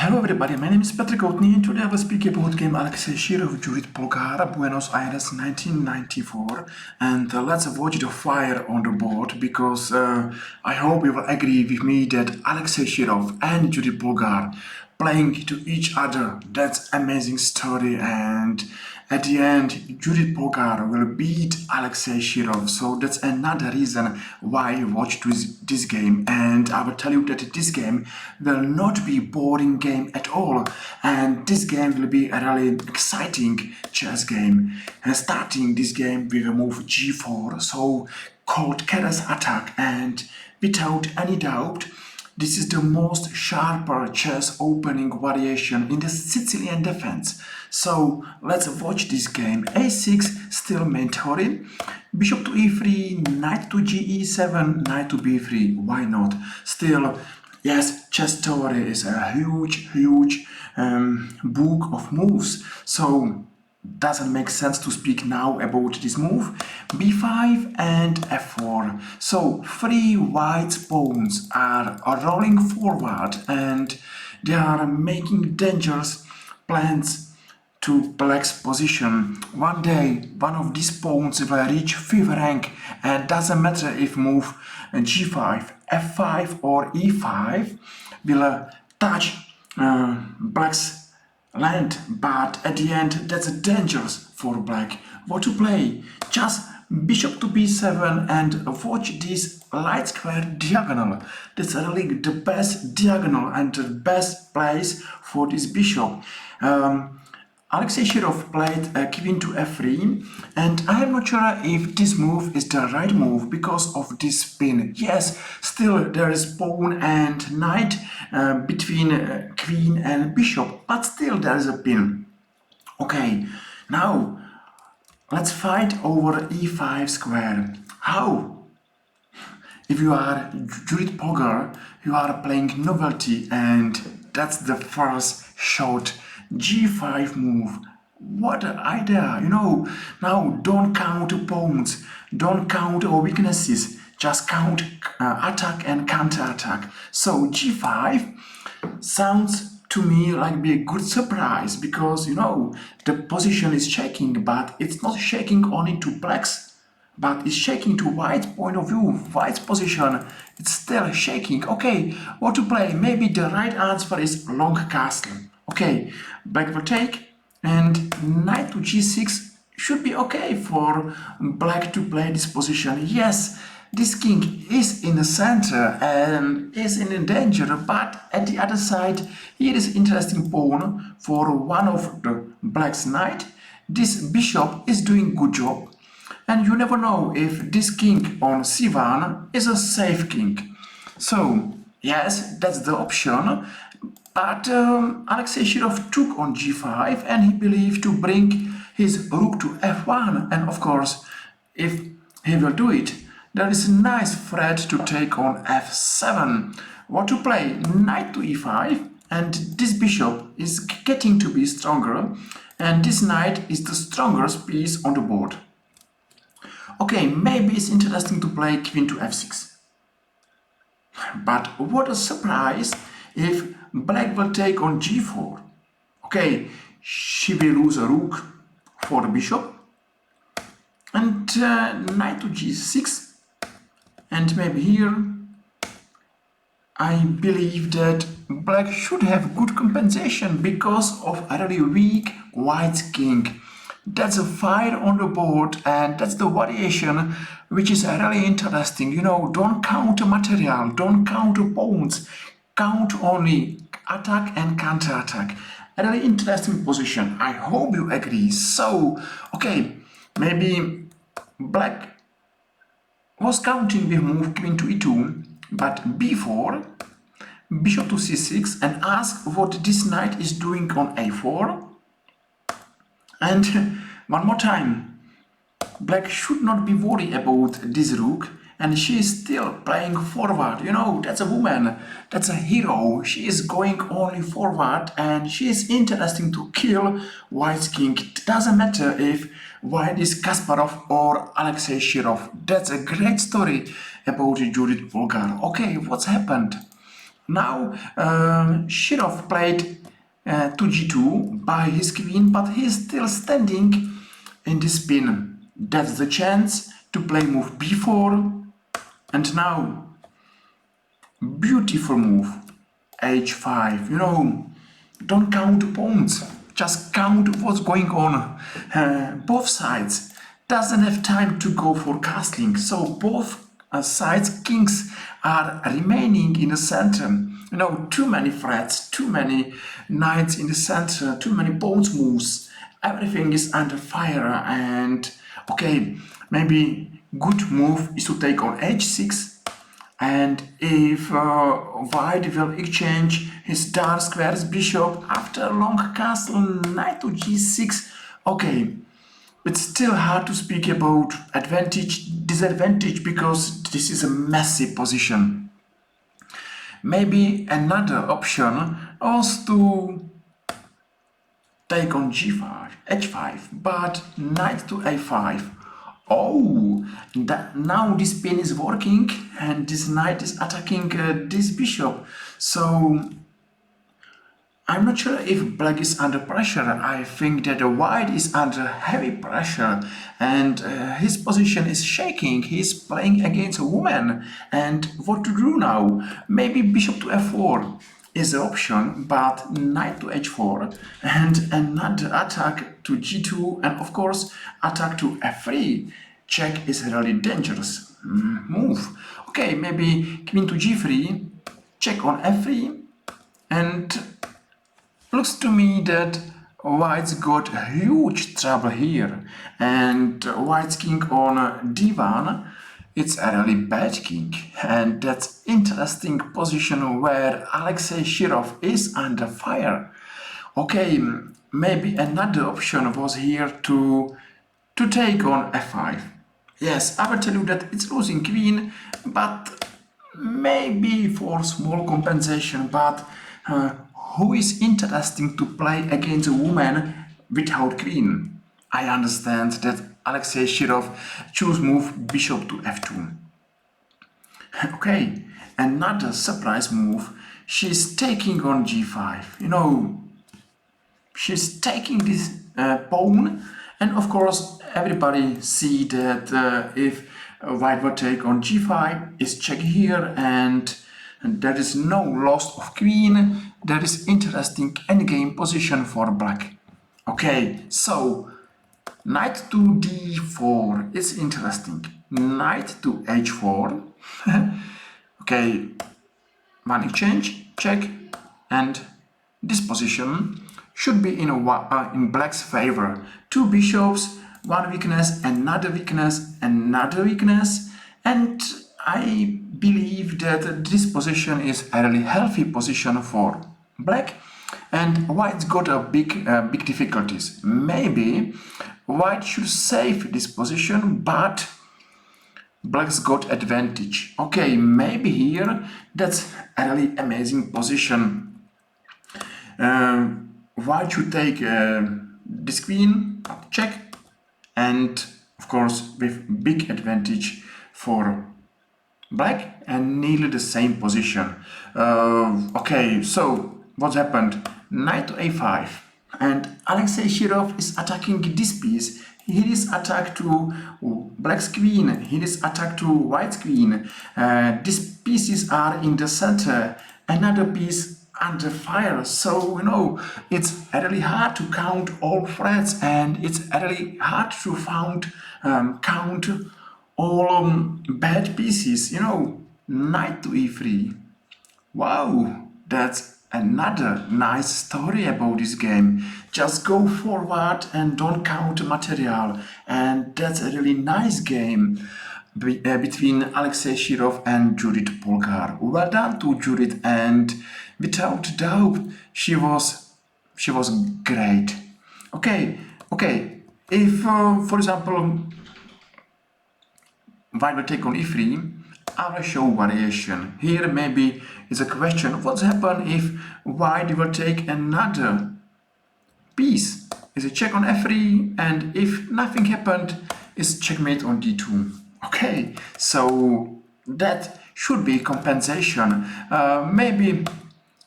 Hello everybody, my name is koutnyy and today I will speak about game Alexei Shirov, Judit Polgar, Buenos Aires 1994, and let's watch the fire on the board because I hope you will agree with me that Alexei Shirov and Judit Polgar playing to each other, that's amazing story, and at the end Judit Polgar will beat Alexei Shirov, so that's another reason why you watch this game. And I will tell you that this game will not be boring game at all, and this game will be a really exciting chess game. And starting this game with a move g4, so called Keres attack, and without any doubt this is the most sharper chess opening variation in the Sicilian Defense. So let's watch this game. a6 still mandatory, bishop to e3, knight to ge7, knight to b3, why not? Still, yes, chess theory is a huge book of moves, so doesn't make sense to speak now about this move. b5 and f4. So three white pawns are rolling forward and they are making dangerous plans to black's position. One day one of these pawns will reach 5th rank, and doesn't matter if move g5, f5 or e5 will touch black's land, but at the end that's dangerous for black. What to play? Just bishop to b7 and watch this light square diagonal. That's really the best diagonal and the best place for this bishop. Alexei Shirov played queen to f3, and I am not sure if this move is the right move because of this pin. Yes, still there is pawn and knight between queen and bishop, but still there is a pin. Okay, now let's fight over e5 square. How? If you are Judit Polgar, you are playing novelty, and that's the first shot. g5 move. What an idea, you know. Now don't count pawns, don't count weaknesses, just count attack and counter-attack. So g5 sounds to me like be a good surprise, because you know the position is shaking, but it's not shaking only to black's, but it's shaking to white's point of view. White's position, it's still shaking. Okay, what to play? Maybe the right answer is long castle. Okay, black will take, and knight to g6 should be okay for black to play this position. Yes, this king is in the center and is in danger, but at the other side here is interesting pawn for one of the black's knight. This bishop is doing good job, and you never know if this king on c1 is a safe king. So yes, that's the option. But Alexei Shirov took on g5, and he believed to bring his rook to f1, and of course if he will do it, there is a nice threat to take on f7. What to play? Knight to e5, and this bishop is getting to be stronger, and this knight is the strongest piece on the board. Okay, maybe it's interesting to play queen to f6. But what a surprise if black will take on g4. Okay, she will lose a rook for the bishop, and knight to g6, and maybe here I believe that black should have good compensation because of a really weak white king. That's a fire on the board, and that's the variation which is really interesting. You know, don't count material, don't count pawns, count only attack and counter-attack. A really interesting position. I hope you agree. So, okay, maybe black was counting with move queen to e2, but b4, bishop to c6, and ask what this knight is doing on a4. And one more time, black should not be worried about this rook, and she is still playing forward. You know, that's a woman, that's a hero. She is going only forward, and she is interesting to kill white's king. It doesn't matter if white is Kasparov or Alexei Shirov. That's a great story about Judit Polgar. Okay, what's happened? Now Shirov played to g2 by his queen, but he's still standing in this pin. That's the chance to play move b4, and now beautiful move h5. Don't count pawns, just count what's going on. Both sides doesn't have time to go for castling, so both sides kings are remaining in the center. Too many threats, too many knights in the center, too many pawns moves. Everything is under fire, and okay, maybe good move is to take on h6. And if white will exchange his dark squares bishop after a long castle, knight to g6, okay, it's still hard to speak about advantage, disadvantage, because this is a messy position. Maybe another option was to take on g5, h5, but knight to a5. Oh, now this pin is working and this knight is attacking this bishop. So I'm not sure if black is under pressure. I think that white is under heavy pressure, and his position is shaking. He's playing against a woman. And what to do now? Maybe bishop to f4 is the option, but knight to h4 and another attack to g2, and of course attack to f3. Check is a really dangerous move. Okay, maybe queen to g3, check on f3, and looks to me that white's got huge trouble here, and white's king on d1, it's a really bad king, and that's interesting position where Alexei Shirov is under fire. Okay, maybe another option was here to take on f5. Yes, I will tell you that it's losing queen, but maybe for small compensation. But who is interesting to play against a woman without queen? I understand that Alexei Shirov choose move bishop to f2. Okay, another surprise move. She's taking on g5. She's taking this pawn, and of course everybody see that if white will take on g5 is check here, and there is no loss of queen. There is interesting endgame position for black. Okay, so knight to d4 is interesting. Knight to h4. Okay, one exchange, check, and this position should be in black's favor. Two bishops, one weakness, another weakness, another weakness, and I believe that this position is a really healthy position for black, and white's got a big difficulties. Maybe white should save this position, but black's got advantage. Okay, maybe here that's a really amazing position. White should take this queen, check, and of course with big advantage for black, and nearly the same position. Okay, so what happened? Knight to a5, and Alexei Shirov is attacking this piece. He is attack to black's queen, he is attack to white's queen. These pieces are in the center, another piece under fire, so it's really hard to count all threats, and it's really hard to count all bad pieces. Knight to e3. Wow, that's another nice story about this game. Just go forward and don't count material, and that's a really nice game between Alexei Shirov and Judit Polgar. Well done to Judit, and without doubt she was great. Okay, if for example white will take on e3, I will show variation. Here maybe is a question, what's happen if white will take another piece? Is a check on f3, and if nothing happened, is checkmate on d2. Okay, so that should be compensation. Maybe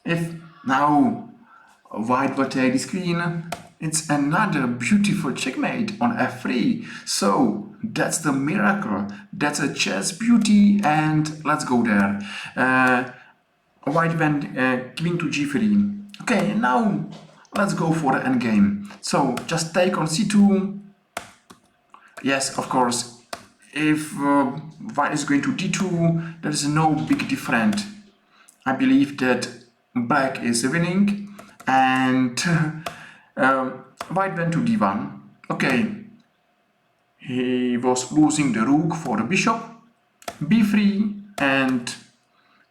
if now white will take this queen, it's another beautiful checkmate on f3. So that's the miracle. That's a chess beauty, and let's go there. White went queen to g3. Okay, now let's go for the endgame. So just take on c2. Yes, of course, if white is going to d2, there is no big difference. I believe that black is winning, and white went to d1. Okay, he was losing the rook for the bishop, b3, and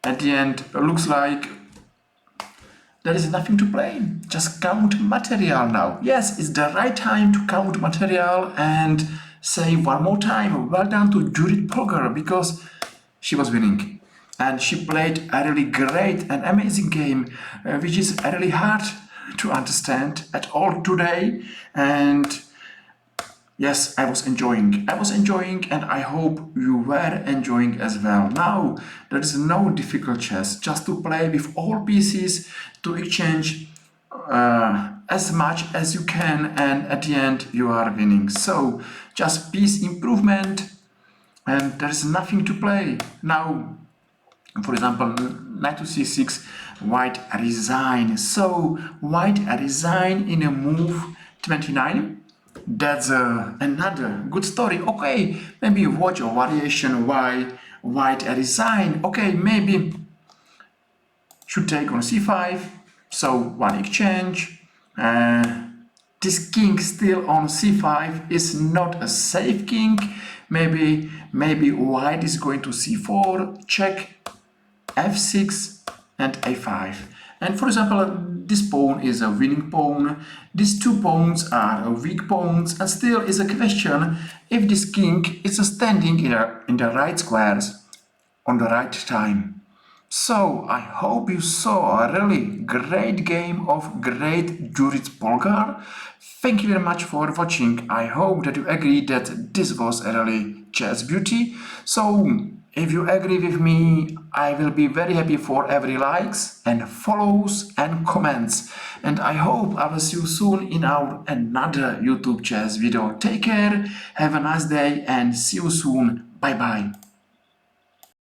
at the end looks like there is nothing to play. Just count material now. Yes, it's the right time to count material and say one more time, well done to Judit Polgar, because she was winning. And she played a really great and amazing game, which is really hard to understand at all today. And yes, I was enjoying, and I hope you were enjoying as well. Now, there is no difficult chess, just to play with all pieces, to exchange as much as you can, and at the end you are winning. So, just piece improvement, and there is nothing to play. Now, for example, knight to c6, white resign. So, white resign in a move 29. That's another good story. Okay, maybe watch a variation why white resign. Okay, maybe should take on c5. So one exchange. This king still on c5 is not a safe king. Maybe white is going to c4, check, f6, and a5. And for example, this pawn is a winning pawn, these two pawns are weak pawns, and still is a question if this king is standing in the right squares on the right time. So I hope you saw a really great game of great Judit Polgar. Thank you very much for watching. I hope that you agree that this was a really chess beauty. So if you agree with me, I will be very happy for every likes and follows and comments. And I hope I will see you soon in our another YouTube chess video. Take care, have a nice day, and see you soon. Bye bye.